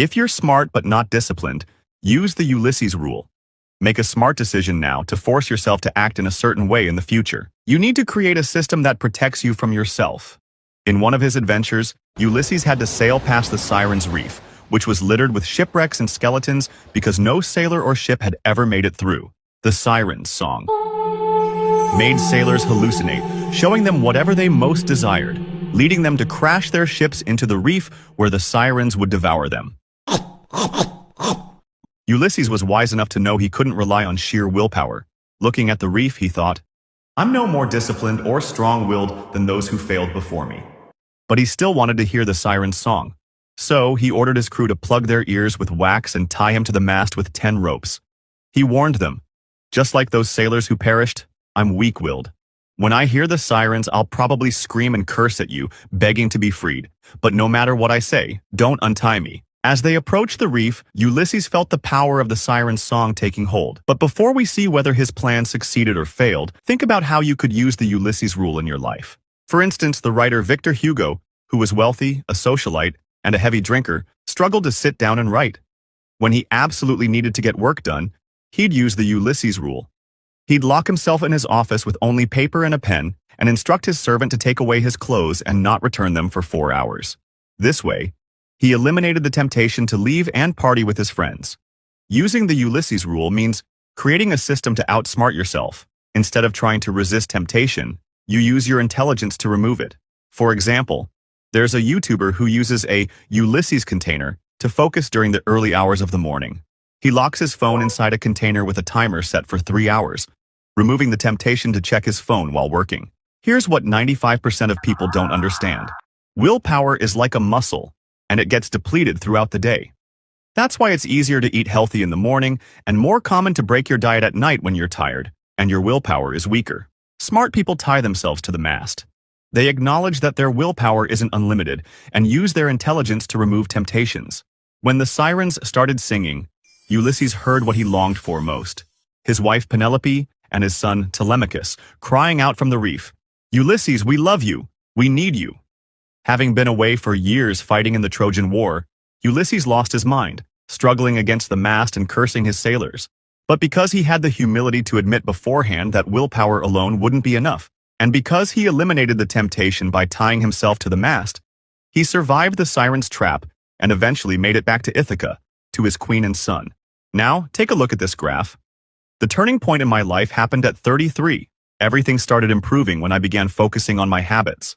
If you're smart but not disciplined, use the Ulysses rule. Make a smart decision now to force yourself to act in a certain way in the future. You need to create a system that protects you from yourself. In one of his adventures, Ulysses had to sail past the Sirens' Reef, which was littered with shipwrecks and skeletons because no sailor or ship had ever made it through. The Sirens' song made sailors hallucinate, showing them whatever they most desired, leading them to crash their ships into the reef where the sirens would devour them. Ulysses was wise enough to know he couldn't rely on sheer willpower. Looking at the reef, he thought, "I'm no more disciplined or strong-willed than those who failed before me." But he still wanted to hear the siren's song. So he ordered his crew to plug their ears with wax and tie him to the mast with 10 ropes. He warned them, "Just like those sailors who perished, I'm weak-willed. When I hear the sirens, I'll probably scream and curse at you, begging to be freed. But no matter what I say, don't untie me." As they approached the reef, Ulysses felt the power of the siren's song taking hold. But before we see whether his plan succeeded or failed, think about how you could use the Ulysses rule in your life. For instance, the writer Victor Hugo, who was wealthy, a socialite, and a heavy drinker, struggled to sit down and write. When he absolutely needed to get work done, he'd use the Ulysses rule. He'd lock himself in his office with only paper and a pen and instruct his servant to take away his clothes and not return them for 4 hours. This way, he eliminated the temptation to leave and party with his friends. Using the Ulysses rule means creating a system to outsmart yourself. Instead of trying to resist temptation, you use your intelligence to remove it. For example, there's a YouTuber who uses a Ulysses container to focus during the early hours of the morning. He locks his phone inside a container with a timer set for 3 hours, removing the temptation to check his phone while working. Here's what 95% of people don't understand. Willpower is like a muscle, and it gets depleted throughout the day. That's why it's easier to eat healthy in the morning and more common to break your diet at night when you're tired and your willpower is weaker. Smart people tie themselves to the mast. They acknowledge that their willpower isn't unlimited and use their intelligence to remove temptations. When the sirens started singing, Ulysses heard what he longed for most: his wife Penelope and his son Telemachus crying out from the reef, "Ulysses, we love you. We need you." Having been away for years fighting in the Trojan War, Ulysses lost his mind, struggling against the mast and cursing his sailors. But because he had the humility to admit beforehand that willpower alone wouldn't be enough, and because he eliminated the temptation by tying himself to the mast, he survived the siren's trap and eventually made it back to Ithaca, to his queen and son. Now, take a look at this graph. The turning point in my life happened at 33. Everything started improving when I began focusing on my habits.